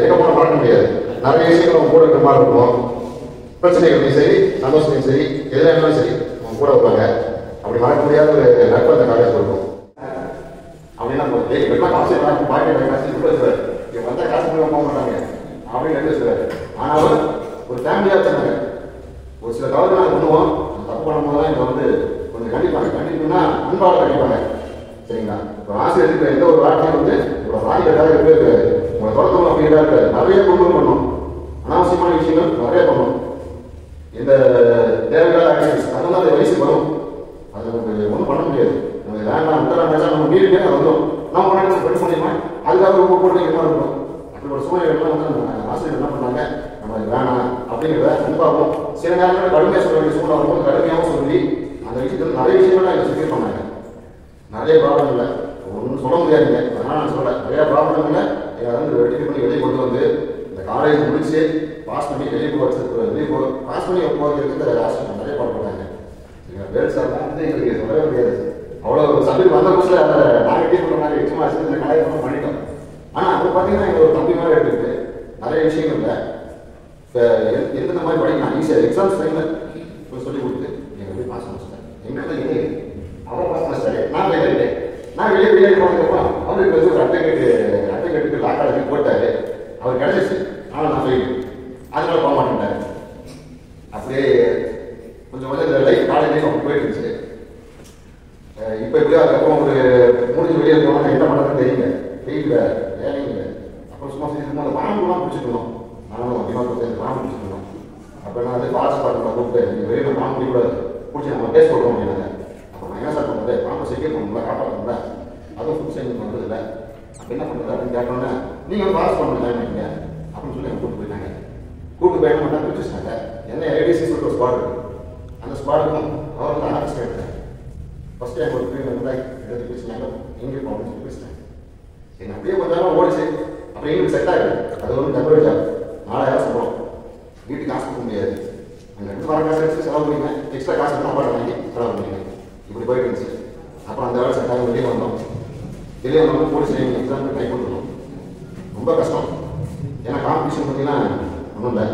எங்க போன பார்க்க முடியாது. நிறைய விஷயங்கள் அவங்க கூட இருக்கிற மாதிரி இருக்கும். பிரச்சனைகளையும் சரி, சந்தோஷத்தையும் சரி, எதுல இருந்தாலும் சரி அவங்க கூட வைப்பாங்க. அப்படி மறக்க முடியாத ஒரு நட்பு அந்த காலேஜ் இருக்கும். அப்படின்னா வெள்ளம் காசு பாக்கெட் காசு கொடுத்துருவாரு. இவங்க வந்தால் காசு போக மாட்டாங்க அப்படின்னு நினைச்சுவாரு. ஆனாலும் ஒரு ஃபேமிலியாக வச்சிருந்தாங்க. ஒரு சில தவறு நாங்கள் பண்ணுவோம். தப்பு பண்ணும்போது தான் இங்கே வந்து கொஞ்சம் கண்டிப்பாங்க. கண்டிப்புன்னா அன்பாக கண்டிப்பாங்க. சரிங்களா? இப்போ ஆசிரியருக்கு எந்த ஒரு வார்த்தையும் வந்து இவ்வளோ பாதிக்கிறதாக இருக்கு, உங்களை தொடர்த்தணும் அப்படிங்கிறதா இருக்காது. நிறைய கொண்டு பண்ணணும். அனாவசியமான விஷயங்கள் நிறைய பண்ணணும். இந்த தேவையில்லாத ஆக்டிவிட்டிஸ் அதெல்லாம் அந்த வயசுக்கு வரும். அது நமக்கு ஒன்றும் பண்ண முடியாது. நம்ம வேண்டாம் விட்டா நம்ம வீட்டுக்கே அது வந்துடும். நம்ம முன்னாடி ஃப்ரெண்ட்ஸ் பண்ணிமா அதுக்காக ரொம்ப போட்டு மாதிரி இருக்கும். அப்படி ஒரு சூழ்நிலைகள்லாம் வந்து நம்ம ஆசிரியர் என்ன பண்ணாங்க, நம்ம வேணாம் அப்படிங்கிறத அன்பாகவும் சில நேரங்களில் கடுமையாக சொல்ல வேண்டிய சூழ்நிலை வரும்போது கடுமையாகவும் சொல்லி அந்த விஷயத்தில் நிறைய விஷயங்கள்லாம் எங்களை சுற்றி பண்ணாங்க. நிறைய ப்ராப்ளம் இல்லை, ஒன்றும் சொல்ல முடியாதுங்க. அதனால் நான் சொல்கிறேன், நிறையா ப்ராப்ளம் இல்லை. வந்து வெட்டி பண்ணி வெளியே கொண்டு வந்து இந்த காலேஜ் முடிச்சு பாஸ் பண்ணி வெளியே பாஸ் பண்ணி போகிறதுக்கு ஆசிரியர் நிறைய பாடுபட்டாங்க. வேறு சார் தான் வந்து எங்களுக்கு சொல்லவே முடியாது. அவ்வளோ சப்ஜெக்ட் வந்த புதுசில் அதை நாங்கள் டீ பண்ணுற மாதிரி சும்மா இந்த கலாய்ப்பு பண்ணிட்டோம். ஆனால் அது பார்த்தீங்கன்னா எங்கள் ஒரு தம்பி மாதிரி எடுத்துக்கிட்டு நிறைய விஷயங்கள் இல்லை. இப்போ எந்தெந்த மாதிரி படிக்கலாம் ஈஸியாக எக்ஸாம்ஸ் டைமில் சொல்லி கொடுத்து எங்கள் போய் பாஸ் பண்ணிச்சிட்டேன். எங்களுக்கு இல்லை அவரை பாஸ் பண்ணிச்சிட்டாரு, நான் வெளியே நான் வெளியே போனதுக்கப்புறம் அவருக்கு வந்து ஒரு அட்வொகேட்டுக்கு லா காலேஜுக்கு போட்டாரு. அவர் கிடச்சிச்சு. ஆனால் நான் போய் அதனால போக மாட்டேன்ட்டார். அப்படியே கொஞ்சம் இந்த லைஃப் காலேஜ் லைஃப் அப்படி போயிட்டு இருந்துச்சு. இப்போ எப்படியோ அதுக்கப்புறம் ஒரு முடிஞ்சு வெளியே போனால் என்ன பண்ணுறதுன்னு தெரியல. வெயில் வேறு வேலையும் இல்லை. அப்புறம் சும்மா செஞ்சு அந்த பாம்புலாம் பிடிச்சிக்கணும். நானும் அதிகமாக சேர்ந்து பாம்பு பிடிச்சிக்கணும். அப்போ நான் வந்து பாஸ் பார்த்து கூப்பிட்டு நீங்கள் வெளியில் பாம்பு பிடிக்கூடாது, பிடிச்சி நம்ம டேஸ்ட் கொடுக்கணும் அப்படின்னாங்க. அப்போ நான் என்ன சார் பண்ணுறது, பாம்பை செக்கே பண்ணணும்ல, காப்பாற்றணும்ல, அதுவும் ஃபுட் சைன் பண்ணுறதில்ல. அப்போ என்ன பண்ணுறது அப்படின்னு கேட்டோன்னே நீங்கள் பாஸ் பண்ணணும் நினைக்கிறீங்க அப்படின்னு சொல்லி எனக்கு கூப்பிட்டு போயிட்டாங்க. கூப்பிட்டு போய் என்ன பண்ணால் பிடிச்சிட்டாங்க. என்ன ஏடிசி சொல்லிட்டு ஒரு ஸ்குவாட் இருக்குது. அந்த ஸ்குவாடுக்கும் அவர் வந்து ஆஃபீஸ் எடுத்தேன். ஃபஸ்ட்டு எங்கள் ஒரு ப்ரீமியம் எடுத்து பேசினாங்க, இங்கே போகணும்னு சொல்லி பேசினேன். சரி அப்படியே கொஞ்சம் நேரம் ஓடிச்சு. அப்புறம் எங்களுக்கு செட் ஆகிடும். அது வந்து டெம்பரரி ஜாப், 4000 சம்பளம், வீட்டுக்கு காசு கொடுக்க முடியாது. அங்கே ரெண்டு வர காசு எடுத்து செலவு பண்ணிங்க, எக்ஸ்ட்ரா காசு எடுத்து அப்பாட்ட வாங்கி செலவு பண்ணிங்க. இப்படி போயிட்டு இருந்துச்சு. அப்புறம் அந்த வேலை செட் ஆகி வெளியே வந்தோம். வெளியே வந்தோம் போலீஸ் எக்ஸாமுக்கு ட்ரை பண்ணுறோம். ரொம்ப கஷ்டம். ஏன்னா காம்படிஷன் பார்த்தீங்கன்னா ஒன்றும் இல்லை.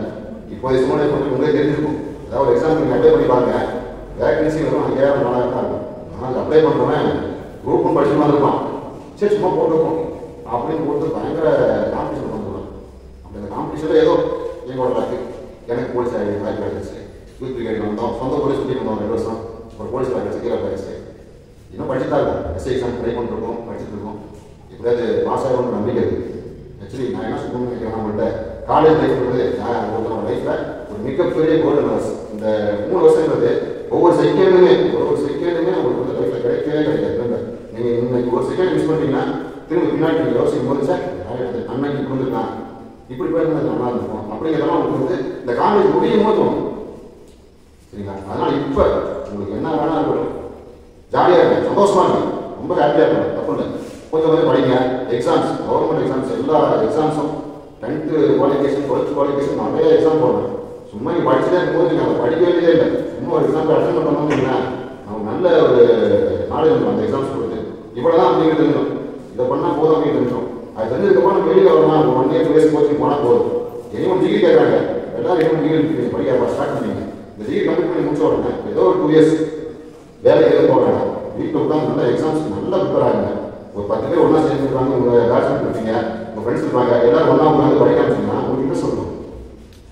இப்போதைய சூழ்நிலை கொஞ்சம் உங்களே தெரிஞ்சிருக்கும். அதாவது ஒரு எக்ஸாமுக்கு நீங்கள் அப்ளை பண்ணி பாருங்க, வேகன்சி வரும் 5000 4000 தான் இருக்கும். ஆனால் அப்ளை பண்ணுறவன் குரூப்பும் படிச்சு மாதிரி இருப்பான். சரி சும்மா போட்டுருக்கோம் அப்படின்னு போட்டு பயங்கர காம்படிஷன் பண்ணுறோம். அப்படி அந்த காம்படிஷனில் ஏதோ எங்களோட லாக்கு எனக்கு போலீஸ் வாய்ப்பு கிடைச்சிச்சு. யூத் பிரிகேட் வந்தோம், சொந்த போலீஸ் சுற்றி வந்தோம் 2 வருஷம். ஒரு போலீஸ் வாய்ப்பு கீழே கிடைச்சி இன்னும் படிச்சுட்டா இருக்கும். எஸ்ஐ எக்ஸாம் ட்ரை பண்ணிருக்கோம், படிச்சுட்டு இருக்கோம். எப்படியாவது பாஸ் ஆகிடும் நம்பிக்கை இருக்குது. ஆக்சுவலி நான் என்ன சொல்லணும்னு நினைக்கிறேன், நம்மள்கிட்ட காலேஜ் லைஃப்ன்றது ஒருத்தரோட லைஃப்பில் ஒரு மிகப்பெரிய கோல்டன் ஹவர்ஸ். இந்த 3 வருஷங்கிறது ஒவ்வொரு செகண்டுமே உங்களுக்கு வந்து லைஃப்பில் கிடைக்கவே கிடைக்காது. நீங்கள் இன்னைக்கு ஒரு செகண்ட் மிஸ் பண்ணிட்டீங்கன்னா திரும்ப பின்னாடி நீங்கள் யோசிக்கும் போது சார் அன்னைக்கு கொடுத்துருக்கான், இப்படி போயிருந்தது நல்லா இருக்கும் அப்படிங்கிறதெல்லாம் உங்களுக்கு வந்து இந்த காலேஜ் முடியும் போது தோணும். சரிங்களா? அதனால் இப்போ உங்களுக்கு என்ன வேணா இருக்கட்டும், ஜாலியாக இருங்க, சந்தோஷமாக இருங்க, ரொம்ப ஹாப்பியாக இருக்கும், தப்பு இல்லை. கொஞ்சம் கொஞ்சம் படிங்க. எக்ஸாம்ஸ், கவர்மெண்ட் எக்ஸாம்ஸ், எல்லா எக்ஸாம்ஸும் 10th குவாலிஃபிகேஷன் 12th குவாலிஃபிகேஷன் நிறைய எக்ஸாம் போடுறேன். சும்மா நீங்கள் படிச்சுட்டே இருக்கும்போது நீங்கள் அதை படிக்க வேண்டியதே இல்லை. சும்மா ஒரு எக்ஸாம் அட்டன் பண்ணோம்னா நமக்கு நல்ல ஒரு நாலேஜ் இருக்கும். அந்த எக்ஸாம்ஸ் கொடுத்து இவ்வளோ தான் அப்படிங்கிறது தெரியும், இதை பண்ணால் போதும் அப்படின்னு தெரிஞ்சிடும். அது தெரிஞ்சதுக்கப்புறம் நம்ம வெளியில் வரலாம். ஒரு 1 year 2 years கோச்சிங் போனால் போதும். இனியும் டிகிரி கேட்குறாங்க, எல்லாரும் இன்னும் டிகிரி படிக்க ஸ்டார்ட் பண்ணீங்க. இந்த டிகிரி கம்ப்ளீட் பண்ணி முடிச்ச உடனே ஏதோ ஒரு 2 years வேலை எதுவும் போகிறாங்க. வீட்டில் உட்காந்து நல்ல எக்ஸாம்ஸ் நல்லா ப்ரிப்பேர் ஆகுங்க. ஒரு 10 பேர் ஒன்றா சேர்ந்துருக்காங்க, உங்கள் பேட்ச்மெண்ட் இருப்பீங்க, உங்கள் ஃப்ரெண்ட்ஸ் இருப்பாங்க, எல்லாரும் ஒன்றா உட்காந்து படிக்க ஆரம்பிச்சிங்கன்னா உங்களுக்கு இன்ட்ரெஸ்ட் இருக்கும்.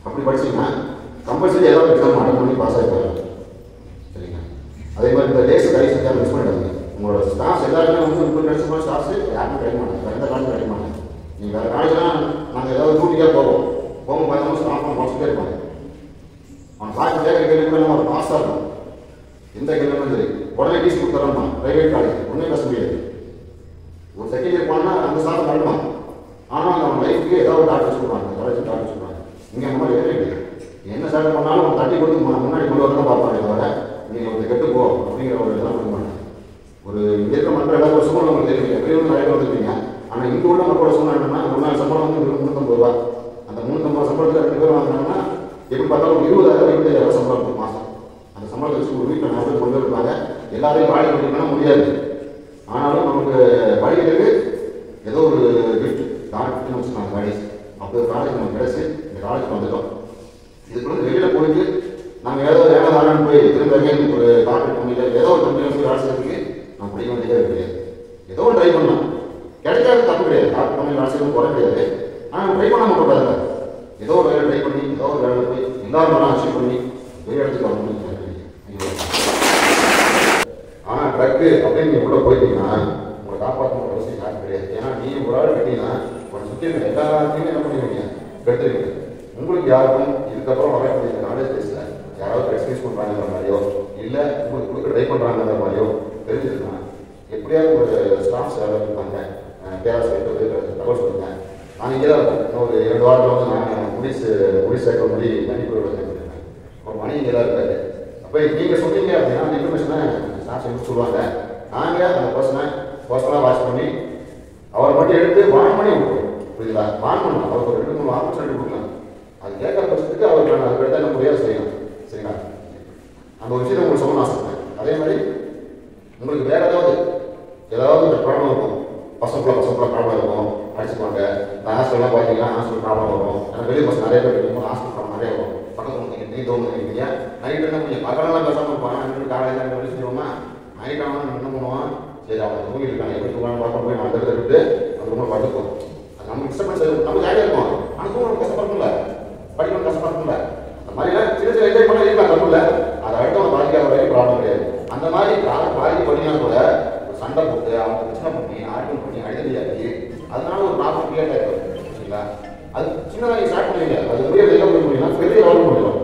அப்படி படிச்சிங்கன்னா கம்பல்சரி ஏதாவது எக்ஸாம் அட்டன் பண்ணி பாஸ் ஆகிப்பாங்க. சரிங்களா? அதே மாதிரி இந்த டேஸ் கடைசி மிஸ் பண்ணிடாதீங்க. உங்களோட ஸ்டாஃப்ஸ் எல்லாருமே வந்து இப்போ கிடைச்ச மாதிரி ஸ்டாஃப்ஸ் யாருமே கிடைக்க மாட்டாங்க, எந்த காலேஜும் கிடைக்க மாட்டாங்க. நீங்கள் வேறு காலேஜ்லாம் நாங்கள் ஏதாவது டூட்டிக்காக போகும் பார்த்தோம்னா ஸ்டாஃப் முடிச்சுட்டே இருப்பாங்க. அவன் பார்த்து கேட்குற கேள்வி கூட நம்ம பாஸாக இருக்கும். எந்த கேள்வியும் சரி உடனே டீஸ் கொடுத்துறோம்னா ப்ரைவேட் காலேஜ் ஒன்றும் பேச முடியாது. ஒரு செகண்ட் இயர் போனால் அந்த ஸ்டாஃப் நடக்கலாம். ஆனால் நம்ம லைஃபுக்கு ஏதாவது டாக்டர் சொல்லுவாங்க, காலேஜ் டாக்டர் சொல்லுவாங்க. இங்கே அந்த மாதிரி எதுவுமே கிடையாது. என்ன சேட்டை பண்ணாலும் அவன் தட்டி கொடுத்து முன்னாடி கொண்டு வரதான் பார்ப்பாங்க. தவிர நீங்கள் ஒரு கெட்டு போ அப்படிங்கிற ஒரு இதெல்லாம் கொடுக்க மாட்டாங்க. ஒரு இங்கே இருக்க மக்கள் ஏதாவது ஒரு சூழ்நிலை உங்களுக்கு தெரியுங்க, எப்படி வந்து நிறைய வந்துருக்கீங்க. ஆனால் இங்கே உள்ள மக்களோட சூழ்நிலை என்னன்னா, ஒரு நாள் சம்பளம் வந்து 350 ரூபா. அந்த 350 சம்பளத்தில் 2 பேர் வாங்கினாங்கன்னா எப்படி பார்த்தாலும் 20,000 25,000 சம்பளம் இருக்கும் மாதம். அந்த சம்பளத்தை வச்சு ஒரு வீட்டில் 4 பேர் கொண்டு இருப்பாங்க. எல்லாத்தையும் பாடி கொடுத்தீங்கன்னா முடியாது. ஆனாலும் நமக்கு படிக்கிறதுக்கு ஏதோ ஒரு கிஃப்ட் டாக்டர்னு வச்சுருக்காங்க காலேஜ். அப்படி ஒரு காலேஜ் நமக்கு கிடைச்சி இந்த காலேஜுக்கு வந்துட்டோம். இதுக்கு வந்து வெளியில் போயிட்டு நாங்கள் ஏதோ வேணாம் போய் திரும்ப ஒரு கார்பரேட் கம்பெனியில் ஏதோ ஒரு கம்பெனியில் போய் வேலை செய்யறதுக்கு நான் படிக்க வேண்டியதே கிடையாது. ஏதோ ஒரு ட்ரை பண்ணலாம், கிடைக்காது தப்பு கிடையாது, கார்பரேட் கம்பெனியில் வேலை செய்யறது குறை கிடையாது. ஆனால் ட்ரை பண்ணாமல் கூடாது. ஏதோ ஒரு வேலை ட்ரை பண்ணி ஏதோ ஒரு வேலை போய் எல்லாரும் அச்சீவ் பண்ணி வெளியே இடத்துக்கு வரணும்னு. ஆனால் ட்ரக்கு அப்படின்னு நீங்கள் உள்ள போயிட்டீங்கன்னா உங்களை காப்பாற்றணும் அவசியம் யாரும் கிடையாது. ஏன்னா நீ ஒரு ஆள் கட்டிங்கன்னா உங்களை சுற்றி இருக்கிற எல்லாத்தையுமே என்ன பண்ணுவீங்க, கெடுத்துருவீங்க. உங்களுக்கு யாருக்கும் இதுக்கப்புறம் வரக்கூடிய நாலேஜ் பேசல யாராவது எக்ஸ்பீரியன்ஸ் பண்ணுறாங்கிற மாதிரியோ இல்லை உங்களுக்கு கொடுக்க ட்ரை பண்ணுறாங்கிற மாதிரியோ தெரிஞ்சிருக்கா எப்படியாவது ஒரு ஸ்டாஃப்ஸ் யாராவது இருப்பாங்க, பேராசிரியர் தகவல் சொல்லுங்க. நான் இங்கே தான் இருக்கேன். இன்னொரு 2 வாரத்தில் வந்து நான் முடிச்சு சேர்க்கிற மாதிரி மணிப்பூர் சேர்க்கிறேன். ஒரு மணி இங்கே தான் இருக்காரு. அப்போ நீங்கள் சொன்னீங்க அப்படின்னா அந்த இன்ஃபர்மேஷனை ஸ்டாஃப்ஸ் சொல்லுவாங்க. நாங்கள் அந்த பர்சனலாக வாட்ச் பண்ணி அவரை மட்டும் எடுத்து வான் பண்ணி விட்டுருவோம். புரியுதுங்களா? வான் பண்ணலாம், அவருக்கு ஒரு 2-3 ஆப்பர்ச்சுனிட்டி கொடுக்கலாம். அது கேட்குற பட்சத்துக்கு அவருக்கு நான் அதுக்கு எடுத்தால் நம்ம முடியாது செய்யலாம். சரிங்களா? அந்த ஒரு விஷயத்தை உங்களுக்கு சொல்லணும்னு ஆசைப்பட்டேன். அதே மாதிரி உங்களுக்கு வேறு ஏதாவது ப்ராப்ளம் இருக்கும், பசங்களுக்குள்ள ப்ராப்ளம் இருக்கும், அடிச்சுப்பாங்க. இந்த ஹாஸ்டல்லாம் பார்த்தீங்கன்னா ஹாஸ்டல் ப்ராப்ளம் வரும். ஏன்னா வெளியே பஸ் நிறைய பேர் இருக்கும், ஹாஸ்டல் ப்ராப்ளம் நிறைய வரும். பக்கத்தில் நீங்கள் தோணுங்க நைட்டு என்ன கொஞ்சம் பகலெல்லாம் பேசாமல் இருப்பாங்க. அங்கே காலையில் வெளியே செய்வோமா, நைட் ஆனால் என்ன பண்ணுவான், சரி அவங்க தூங்கிட்டு இருக்காங்க, எப்படி தூங்கலாம் பார்க்க போய் நான் அந்த இடத்துல விட்டு அந்த ரொம்ப படுத்துப்போம். அது நம்ம டிஸ்டர்பன்ஸ் நம்ம ஜாலியாக இருக்கும். ஆனால் தூங்க கஷ்டப்படணும்ல, படிக்கணும் கஷ்டப்படணும்ல. அந்த மாதிரிலாம் சின்ன சின்ன என்ஜாய் பண்ண இருக்கலாம், தப்பு இல்லை. அதை அடுத்தவங்க பாதிக்காத வரைக்கும் ப்ராப்ளம் கிடையாது. அந்த மாதிரி பாதிக்க பண்ணினா கூட ஒரு சண்டை போட்டு அவங்க பிரச்சனை பண்ணி ஆர்டிகல் பண்ணி அடிதடியாக்கி அதனால ஒரு ப்ராப்ளம் கிளியர் ஆகிடும். சரிங்களா? அது சின்னதாக நீங்கள் ஸ்டார்ட் பண்ணுவீங்க, அது பெரிய வெளியே போய் முடியும்னா பெரிய லெவலில் முடியும்.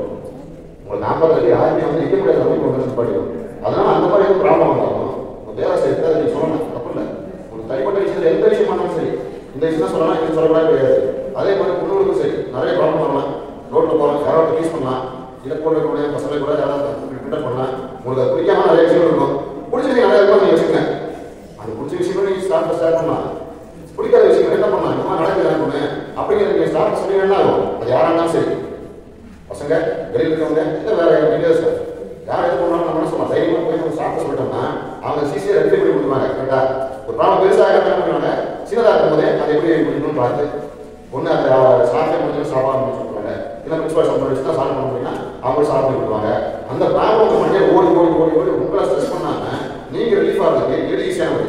உங்களுக்கு 40 யாருமே வந்து நிற்க முடியாத அளவுக்கு ஒன்று படிக்கும். அதனால அந்த மாதிரி எதுவும் ப்ராப்ளம் வந்தாலும் உங்கள் வேலை செய்யறது அதை நீங்கள் சொல்லணும், தப்பு இல்லை. உங்களுக்கு தனிப்பட்ட விஷயத்தில் எந்த விஷயம் பண்ணாலும் சரி, இந்த விஷயம் தான் சொல்லலாம், இது சொல்லக்கூடாது கிடையாது. அதே மாதிரி பொண்ணுங்களுக்கும் சரி நிறைய ப்ராப்ளம் வரலாம். ரோட்டில் போகிறோம், யாராவது யூஸ் பண்ணலாம், இதை போடக்கூடிய பசங்களை கூட யாராவது ரிட்டர் பண்ணலாம். உங்களுக்கு அது பிடிக்காம நிறைய விஷயங்கள் இருக்கும். பிடிச்ச விஷயம் நிறைய இருக்கும், நீங்கள் வச்சுக்கோங்க. அது பிடிச்ச விஷயங்களும் நீங்கள் ஸ்டார்ட் பண்ணலாம். பிடிக்காத விஷயங்கள் என்ன பண்ணலாம், இந்த மாதிரி நடக்குது பொண்ணு அப்படிங்கிறது நீங்கள் ஸ்டார்ட் சொன்னீங்கன்னா ஆகும். அது யாராக இருந்தாலும் சரி, பசங்க வெளியில் இருக்கவங்க இல்லை வேற டீச்சர்ஸ் யார் எது பண்ணாலும் நம்ம என்ன சொல்லலாம், தைரியமாக போய் நம்ம ஸ்டார்ட் சொல்லிட்டோம்னா அவங்க சிசியை ரெடி பண்ணி கொடுத்துருவாங்க. கரெக்டாக ஒரு ப்ராப்ளம் பெருசாக என்ன பண்ணுவாங்க, சின்னதாக இருக்கும்போதே அதை எப்படி முடிக்கணும்னு பார்த்து ஒன்று அந்த ஸ்டாஃபே முடிஞ்சு சாப்பாடு பண்ணி சொல்லுவாங்க. இல்லை பிரின்சிபல் சம்பளம் வச்சு தான் சால்வ் பண்ண முடியும்னா அவங்க சால்வ் பண்ணி கொடுப்பாங்க. அந்த ப்ராப்ளம் மட்டும் ஓடி ஓடி ஓடி ஓடி உங்களை ஸ்ட்ரெஸ் பண்ணாமல் நீங்கள் ரிலீஃப் ஆகிறதுக்கு எது ஈஸியான வழி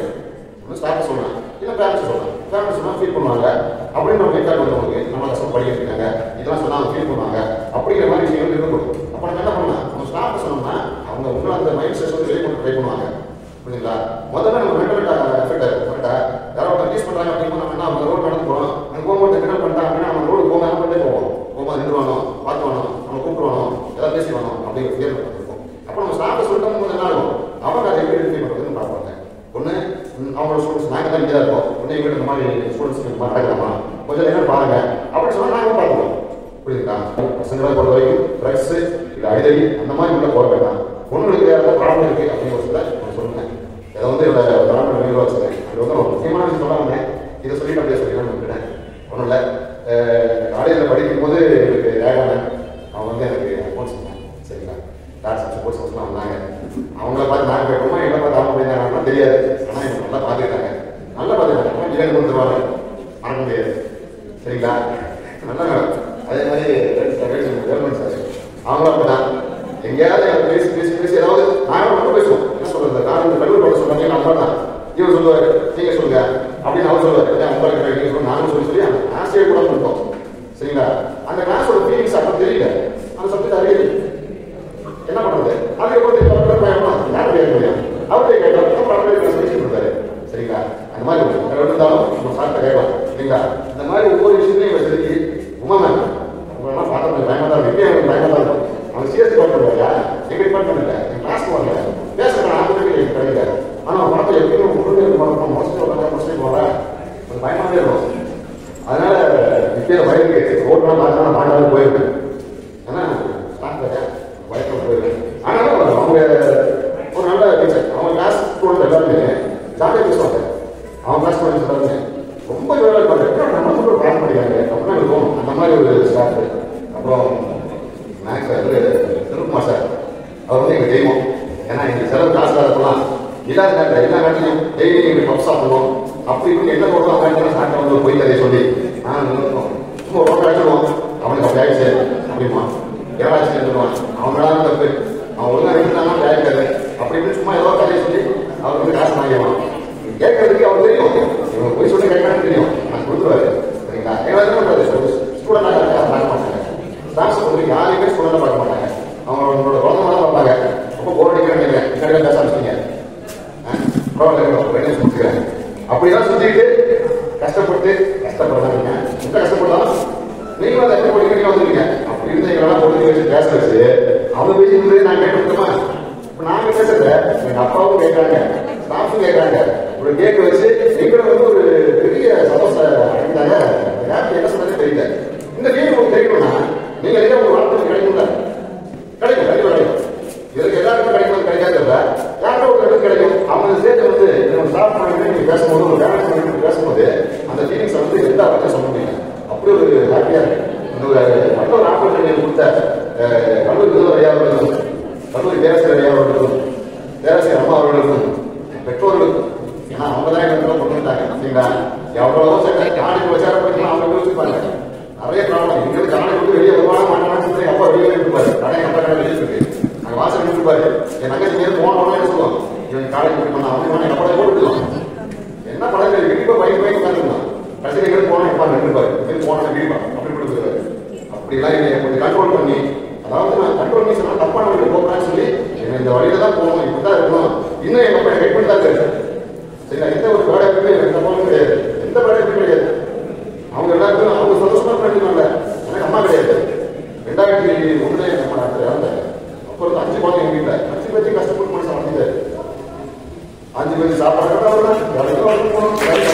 ஒன்று ஸ்டாஃப் சொல்லலாம், இல்லை பேரண்ட்ஸ் சொல்லலாம். பேரண்ட்ஸ் சொன்னால் ஃபீல் பண்ணுவாங்க அப்படின்னு நம்ம வீட்டாக வந்தவங்களுக்கு நம்ம கஷ்டம் படிக்கிட்டு இருக்காங்க இதெல்லாம் சொன்னால் அவங்க ஃபீல் பண்ணுவாங்க அப்படிங்கிற மாதிரி விஷயங்கள் இருக்கணும். அப்போ நம்ம என்ன பண்ணலாம், நம்ம ஸ்டாஃப் சொன்னோம்னா அவங்க உங்களை அந்த மைண்ட் செட் வந்து வெளியே கொண்டு ட்ரை பண்ணுவாங்க. புரியுதுங்களா? முதல்ல நம்ம மென்டல் எஃபெக்ட் ஆகும். கரெக்டாக யாராவது டீஸ் பண்ணுறாங்க அப்படின்னா நம்ம என்ன அவங்க ரோடு நடந்து போகிறோம், அங்கே போகும்போது என்ன பண்ணிட்டாங்க அப்படின்னா நம்ம ரோடு போகாம பண்ணிட்டே போவோம். போகும்போது நின்று வரணும், பார்த்து வரணும், நம்ம கூப்பிட்டு வரணும், ஏதாவது பேசி வரணும் அப்படிங்கிற ஃபியர் இருக்கும். அப்போ நம்ம ஸ்டாஃபை சொல்லிட்டோம் போது என்ன ஆகும், அவங்க அதை எப்படி ரெடி பண்ணுறதுன்னு பார்ப்பாங்க. ஒன்று அவங்களோட ஸ்டூடெண்ட்ஸ் நாங்கள் தான் இங்கே தான் இருக்கோம், ஒன்று எங்கிட்ட இந்த மாதிரி ஸ்டூடெண்ட்ஸ் மாட்டாங்களாமா கொஞ்சம் நேரம் பாருங்க அப்படின்னு சொன்னால் நாங்கள் பார்த்துக்கோம். புரியுதுங்களா? பசங்களை பொறுத்த வரைக்கும் ட்ரக்ஸு இல்லை அடிதடி அந்த மாதிரி உள்ள போக வேண்டாம். பொண்ணுங்களுக்கு ஏதாவது ப்ராப்ளம் இருக்குது அப்படின்னு சொல்லுங்க. இதை வந்து என்னோட ப்ராப்ளம் வெளியில் வச்சுருக்கேன். அது வந்து ஒரு முக்கியமான விஷயம் சொல்லாம இதை சொல்லிட்டு அப்படியே சொல்லிட்டு விட்டுட்டேன். ஒன்றும் இல்லை, காலேஜில் படிக்கும் போது எனக்கு ஏகாம அவங்க வந்து எனக்கு கோச் பண்ணாங்க. சரிங்களா? டாக்டர் கோச் கோச்லாம் வந்தாங்க. அவங்கள பார்த்து நாங்கள் போய்ட்டோமா எங்களை பார்த்து அவங்க போயிருந்தாங்கன்னா தெரியாது. ஆனால் எனக்கு நல்லா பார்த்துக்கிட்டாங்க. நல்லா பார்த்துக்கிட்டாங்க. இடம் கொடுத்துருவாங்க, மறக்க முடியாது. சரிங்களா? நல்லா அதே மாதிரி கவர்மெண்ட் சார் அவங்களும் அப்படிதான். எங்கேயாவது பேசி பேசி பேசி ஏதாவது நாங்கள் மட்டும் பேசுவோம். என்ன சொல்றது, நான் கல்லூரி போட சொன்னாங்க நம்ம தான் இவர் சொல்லுவார், நீங்கள் சொல்லுங்க அப்படின்னு அவர் சொல்லுவார். உங்களுக்கு நீங்கள் சொல்லுங்க நானும் சொல்லி அந்த கிளாஸே கூட கொடுத்தோம். சரிங்களா? அந்த கிளாஸோட ஃபீலிங்ஸ் அப்போ தெரியல, அந்த சப்ஜெக்ட் அறியல. என்ன பண்ணுறது, அதுக்கப்புறம் யாரும் கேட்க முடியும், அவரே கேட்டாலும் கொடுத்தாரு. சரிங்களா? அந்த மாதிரி இருந்தாலும் நம்ம சாப்பிட்ட கேட்கலாம். சரிங்களா? இந்த மாதிரி ஒவ்வொரு விஷயத்தையும் தெரிஞ்சு உண்மை உங்களெல்லாம் பார்த்தா கொஞ்சம் பயமாக தான் இருக்கும். எனக்கு பயமாக தான் இருக்கும். அவங்க சிஎஸ்சி பார்த்துருவாங்க, எங்கள் டிபார்ட்மெண்ட் இல்லை, எங்கள் கிளாஸ்க்கு வரல, பேசுகிற ஆப்பர்ச்சுனிட்டி எனக்கு கிடைக்கல. ஆனால் படத்தை எப்படியும் முழுக்க படம் மோஸ்ட்லி வராங்க, மோஸ்ட்லி போகிறேன், கொஞ்சம் பயமாகவே இருக்கும். அதனால இப்பயே வயலுக்கு ரோட்லாம் பார்த்தா பாண்டாவது போயிருக்கேன். ஏன்னா ஸ்டார்ட் வயலில் போயிருக்கேன். ஆனாலும் அவங்க ஒரு நல்ல டீச்சர், அவங்க கிளாஸ் ஸ்டூடெண்ட் எல்லாருமே ஜாலியாக பேசுவாங்க. அவங்க கிளாஸ் ஸ்டூடெண்ட்ஸ் எல்லாருமே ரொம்ப வேலை இருப்பாங்க. நம்ம கூட பிளான் பண்ணிக்காங்க அப்படின்னா இருக்கும். அந்த மாதிரி ஒரு ஸ்டாஃப். அப்புறம் மேக்ஸ் திருக்குமார் சார், அவர் வந்து எங்கள் தெய்வம். ஏன்னா எங்கள் செலவு காசு இருக்கலாம் இல்லாத நேரத்தில் எல்லா நேரத்துலையும் டெய்லி எங்களுக்கு பப் சாப்பிடுவோம். அப்படி இப்படி என்ன போடுறோம் அவங்க சாப்பிட்டு வந்து போய் கதையை சொல்லி நாங்கள் இருக்கோம். சும்மா ஸ்டூடெண்டாக பார்க்க மாட்டாங்க. ஸ்டாஃப்ஸ் வந்து யாரையுமே ஸ்டூடெண்டாக பார்க்க மாட்டாங்க. அவங்களோட குழந்தை தான் பார்ப்பாங்க. ரொம்ப போர் அடிக்கிறாங்க, பின்னாடி பேச ஆரம்பிச்சிங்க, சுத்திக்கிறேன் அப்படிதான் சுத்திட்டு கஷ்டப்பட்டு கஷ்டப்படுறாங்க. எந்த கஷ்டப்படலாம் நீங்களும் அதை எப்படி நீங்க வந்துருக்கீங்க. அப்படி இருந்தீங்களா பொழுது வச்சு பேச வச்சு அவங்க பேசிட்டு நான் கேட்டுருக்கோமா? இப்ப நாங்க பேசுறத எங்க அப்பாவும் கேட்கறாங்க, ஸ்டாஃபும் கேட்கறாங்க. ஒரு கேட்க வச்சு எங்களை வந்து ஒரு பெரிய சந்தோஷம் அடைந்தாங்க. என்ன சொன்னதே தெரியல. இந்த ஃபீல் உங்களுக்கு தெரியணும்னா நீங்க எல்லாம் ஒரு வார்த்தை கிடைக்கும்ல, கிடைக்கும், கண்டிப்பா கிடைக்கும். இதுக்கு எல்லாருக்கும் கிடைக்கும், கிடைக்காதுல்ல, யாருக்கும் ஒரு இடத்துக்கு கிடைக்கும். அவங்க சேர்த்து வந்து ஸ்டாஃப் பண்ணி நீங்க பேசும்போது ஒரு பேலன்ஸ் பண்ணி பேசும்போது அந்த ஃபீலிங்ஸ் வந்து எல்லா வார்த்தையும் சொல்ல முடியும். அப்படி ஒரு ஹாப்பியா இருக்கு. நல்ல ஒரு ஆப்பர்ச்சுனிட்டி கொடுத்த கல்லூரி முதல்வர் ஐயா அவர்களுக்கும், கல்லூரி பேராசிரியர் ஐயா அவர்களுக்கும், பேராசிரியர் அம்மா அவர்களுக்கும், பெற்றோர்களுக்கும், ஏன்னா அவங்க தான் எங்களுக்கு கொண்டு வந்தாங்க. சரிங்களா? எவ்வளவோ ஆணைக்கு விசாரம் பண்ணிக்கலாம், அவங்க யோசிப்பாங்க. நிறைய ப்ராப்ளம் எங்களுக்கு ஆணை விட்டு வெளியே வருவாங்க மாட்டாங்கன்னு சொல்லி அப்பா வெளியே இருப்பாரு. கடை அப்பா கடை வெளியே இருக்கு, நாங்க வாசல் இருப்பாரு. என் தங்கச்சி நேரம் போனோம்னா சொல்லுவோம், இவங்க காலேஜ் பண்ணா அவங்க அப்பா போட்டுக்கலாம். என்ன படம் வீட்டுக்கு பைக் பைக் உட்காந்துக்கலாம். கடைசி எங்களுக்கு போனா எப்பா நின்றுப்பாரு, எங்களுக்கு போனா வீடுப்பா அப்படி கொடுத்துருவாரு. அப்படிலாம் என்னை கொஞ்சம் கண்ட்ரோல் பண்ணி, அதாவது நான் கண்ட்ரோல் பண்ணி சொன்னா தப்பான வழியில் போகலான்னு சொல்லி என்ன இந்த வழியில தான் போகணும், இப்படிதான் இருக்கணும். இன்னும் எங்க அப்பா வெயிட் பண்ணி தான் இருக்காரு. சரிங்களா? எந்த ஒரு பேடாக்குமே எந்த தப்பாவும் கிடையாது, எந்த பேடாக்குமே கிடையாது. அவங்க எல்லாருக்கும் அவங்க சந்தோஷமா பண்ணிக்கலாம்ல. எனக்கு அம்மா கிடையாது. 2001 நம்ம நாட்டில் இறந்தாங்க. அப்போ ஒரு 5 குழந்தைங்க வீட்டில் 5 பேருக்கு கஷ்டப்பட்டு மனுஷன் வளர்ந்துட்டாரு. 5 பேருக்கு சாப்பாடு வேலைக்கு போகணும்.